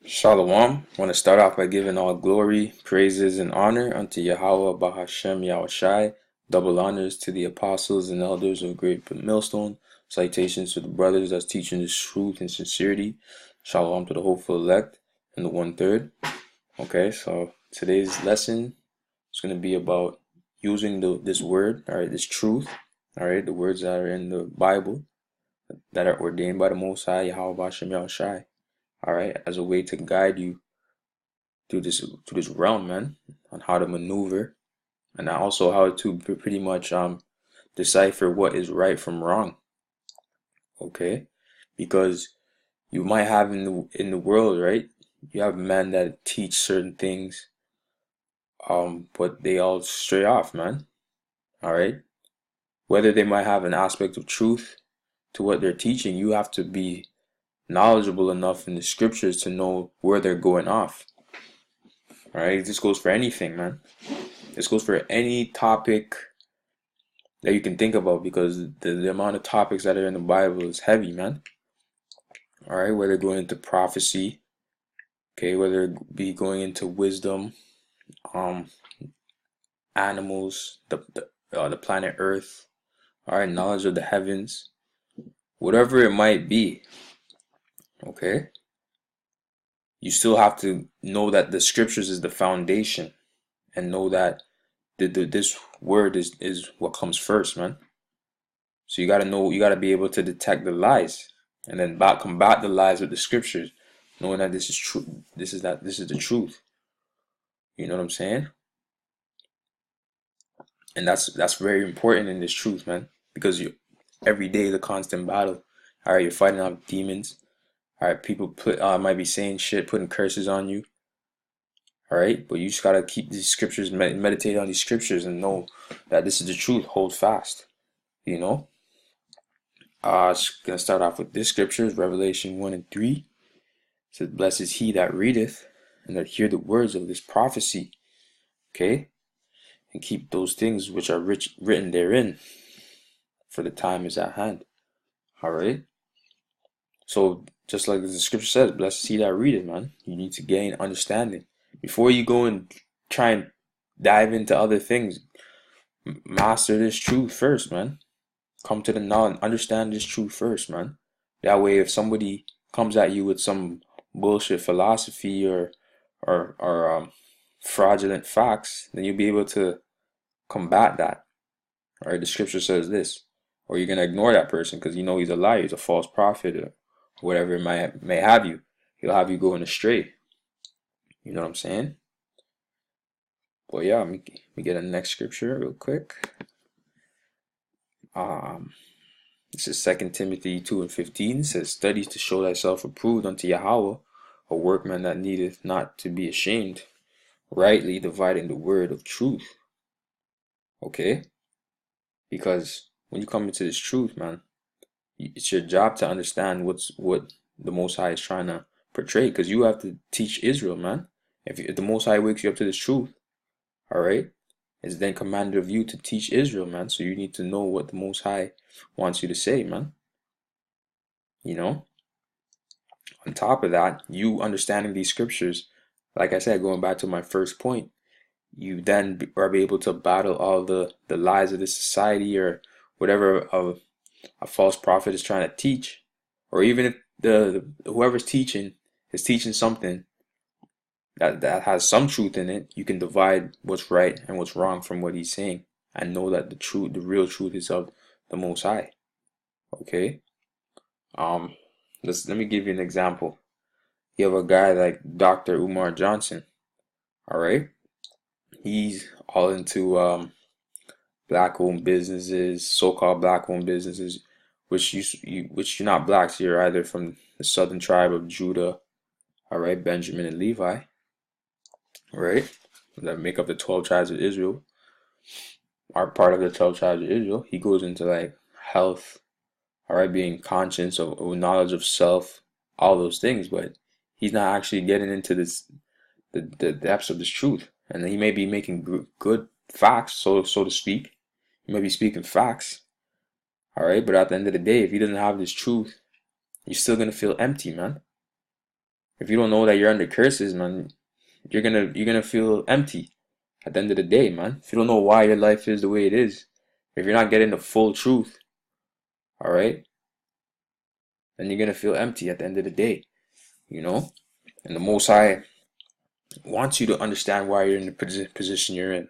Shalom. I want to start off by giving all glory, praises, and honor unto Yahweh Bahashem Yahushai. Double honors to the apostles and elders of Great Millstone. Salutations to the brothers that's teaching this truth and sincerity. Shalom to the hopeful elect and the 1/3. Okay, so today's lesson is going to be about using this word, all right, this truth, all right, the words that are in the Bible that are ordained by the Most High Yahweh Bahashem Yahushai, all right, as a way to guide you through this realm, man, on how to maneuver and also how to pretty much decipher what is right from wrong. Okay, because you might have in the world, right? You have men that teach certain things, but they all stray off, man. All right, whether they might have an aspect of truth to what they're teaching, you have to be knowledgeable enough in the scriptures to know where they're going off. All right, this goes for anything, man. This goes for any topic that you can think about, because the amount of topics that are in the Bible is heavy, man. All right, whether going into prophecy, okay, whether it be going into wisdom, um, animals, the planet Earth, all right, knowledge of the heavens, whatever it might be, okay, you still have to know that the scriptures is the foundation, and know that this word is what comes first, man. So you got to know, you got to be able to detect the lies, and then combat the lies with the scriptures, knowing that this is true. This is the truth. You know what I'm saying? And that's very important in this truth, man, because every day is a constant battle. All right, you're fighting off demons. All right, people might be saying shit, putting curses on you. All right, but you just gotta keep these scriptures, meditate on these scriptures, and know that this is the truth. Hold fast. You know. Just gonna start off with this scripture, Revelation 1:3. It says, "Blessed is he that readeth, and that hear the words of this prophecy." Okay, and keep those things which are written therein, for the time is at hand. All right. So just like the scripture says, "Blessed is he that readeth," man. You need to gain understanding before you go and try and dive into other things. Master this truth first, man. Come to the knowledge, understand this truth first, man. That way, if somebody comes at you with some bullshit philosophy or fraudulent facts, then you'll be able to combat that. All right, the scripture says this, or you're gonna ignore that person because you know he's a liar, he's a false prophet, or whatever it may have you. He'll have you going astray. You know what I'm saying? Well, yeah, let me get a next scripture real quick. This is 2 Timothy 2:15. It says, "Study to show thyself approved unto Yahweh, a workman that needeth not to be ashamed, rightly dividing the word of truth." Okay? Because when you come into this truth, man, it's your job to understand what the Most High is trying to portray, because you have to teach Israel, man. If the Most High wakes you up to this truth, all right, it's then commanded of you to teach Israel, man. So you need to know what the Most High wants you to say, man. You know? On top of that, you understanding these scriptures, like I said, going back to my first point, you then are able to battle all the lies of this society, or whatever a false prophet is trying to teach, or even if the whoever's teaching is teaching something that has some truth in it, you can divide what's right and what's wrong from what he's saying, and know that the real truth is of the Most High. Okay. Let me give you an example. You have a guy like Dr. Umar Johnson. All right, he's all into black-owned businesses, so-called black-owned businesses, which which you're not blacks. You're either from the southern tribe of Judah, all right, Benjamin and Levi, all right, that make up the 12 tribes of Israel, are part of the 12 tribes of Israel. He goes into like health, all right, being conscious of knowledge of self, all those things, but he's not actually getting into the depths of this truth. And he may be making good facts, so to speak. He may be speaking facts, all right, but at the end of the day, if he doesn't have this truth, you're still gonna feel empty, man. If you don't know that you're under curses, man, you're gonna feel empty at the end of the day, man. If you don't know why your life is the way it is, if you're not getting the full truth, all right, then you're gonna feel empty at the end of the day, you know. And the Most High wants you to understand why you're in the position you're in.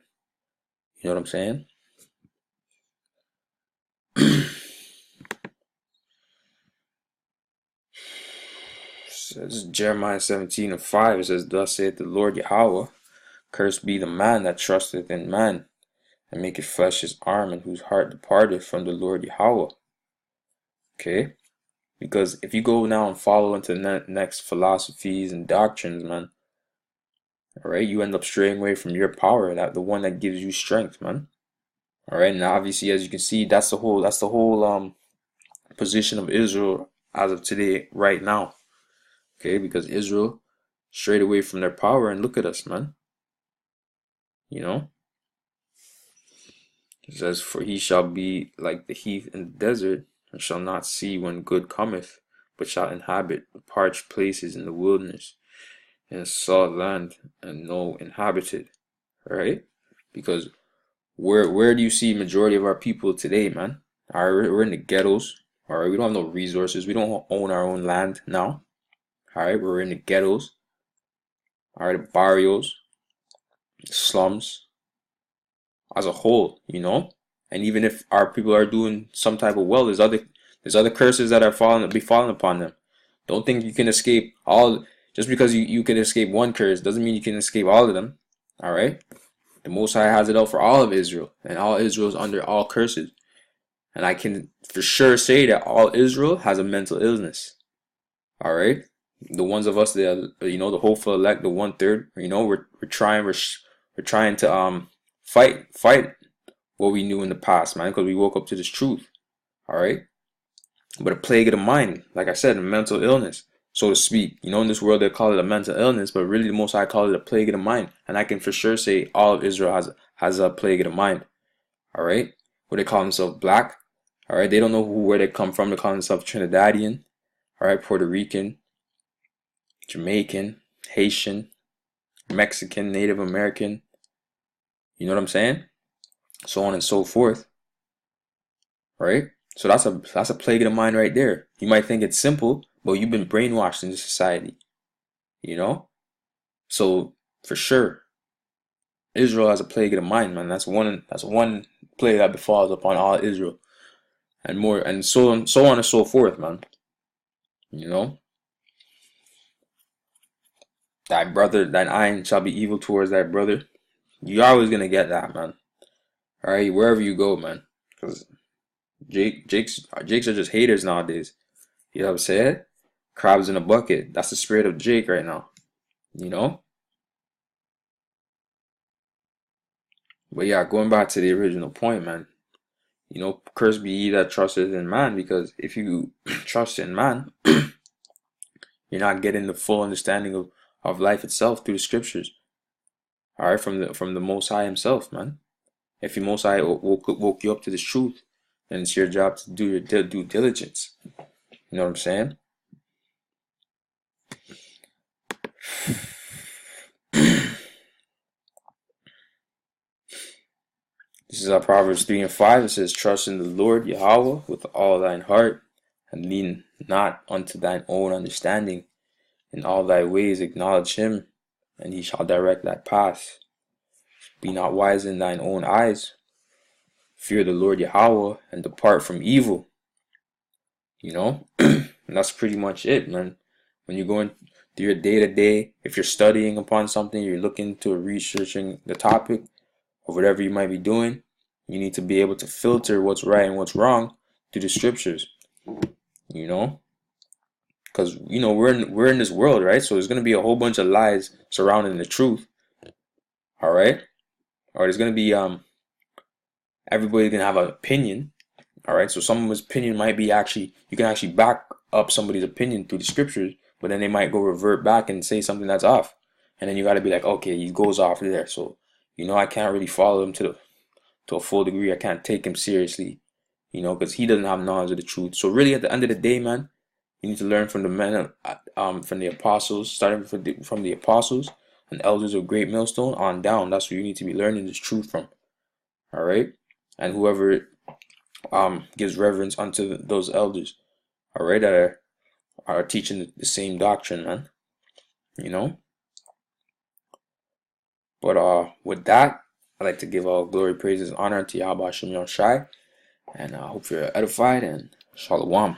You know what I'm saying? Says Jeremiah 17:5. It says, "Thus saith the Lord Yahweh, cursed be the man that trusteth in man, and maketh flesh his arm, and whose heart departeth from the Lord Yahweh." Okay? Because if you go now and follow into the next philosophies and doctrines, man, all right, you end up straying away from your power, that the one that gives you strength, man. All right, and obviously, as you can see, that's the whole position of Israel as of today, right now. Okay, because Israel strayed away from their power, and look at us, man. You know, it says, "For he shall be like the heath in the desert, and shall not see when good cometh, but shall inhabit the parched places in the wilderness, in a salt land, and no inhabited." Right? Because where do you see majority of our people today, man? All right, we're in the ghettos. All right, we don't have no resources. We don't own our own land now. All right, we're in the ghettos. All right, the barrios, slums, as a whole, you know. And even if our people are doing some type of well, there's other curses that are falling upon them. Don't think you can escape all. Just because you can escape one curse doesn't mean you can escape all of them. All right. The Most High has it out for all of Israel, and all Israel is under all curses. And I can for sure say that all Israel has a mental illness. All right. The ones of us that the hopeful elect, the 1/3, we're trying to fight what we knew in the past, man, because we woke up to this truth. All right. But a plague of the mind, like I said, a mental illness, so to speak. You know, in this world they call it a mental illness, but really the Most High call it a plague of the mind. And I can for sure say all of Israel has a plague of the mind. All right. Where they call themselves black. All right. They don't know where they come from. They call themselves Trinidadian. All right. Puerto Rican, Jamaican, Haitian, Mexican, Native American. You know what I'm saying? So on and so forth. Right? So that's a plague of the mind right there. You might think it's simple, but you've been brainwashed into society. You know? So for sure, Israel has a plague of the mind, man. That's one plague that befalls upon all Israel. And more and so on and so forth, man. You know? Thy brother, thine eye shall be evil towards thy brother. You're always gonna get that, man. Alright, wherever you go, man. Because Jakes are just haters nowadays. You know what I'm saying? Crabs in a bucket. That's the spirit of Jake right now. You know? But yeah, going back to the original point, man. You know, cursed be ye that trusteth in man, because if you trust in man, you're not getting the full understanding of life itself through the scriptures. Alright, from the Most High himself, man. If the Most High woke you up to this truth, then it's your job to do your due diligence. You know what I'm saying? This is our Proverbs 3:5. It says, "Trust in the Lord Yahweh with all thine heart, and lean not unto thine own understanding. In all thy ways acknowledge him, and he shall direct thy path. Be not wise in thine own eyes. Fear the Lord Yahweh, and depart from evil." You know? And that's pretty much it, man. When you're going through your day-to-day, if you're studying upon something, you're looking to researching the topic, or whatever you might be doing, you need to be able to filter what's right and what's wrong through the scriptures. You know? Because we're in this world, right? So there's gonna be a whole bunch of lies surrounding the truth. All right? Or there's gonna be everybody's gonna have an opinion. All right? So someone's opinion might be you can actually back up somebody's opinion through the scriptures, but then they might go revert back and say something that's off. And then you gotta be like, okay, he goes off there. So, I can't really follow him to a full degree. I can't take him seriously, because he doesn't have knowledge of the truth. So really, at the end of the day, man, You need to learn from the men, from the apostles, starting from the apostles and elders of Great Millstone on down. That's where you need to be learning this truth from. All right, and whoever gives reverence unto those elders, all right, that are teaching the same doctrine, man. You know. But with that, I'd like to give all glory, praises, honor to Yahweh Shem Shai, and I hope you're edified and shalom.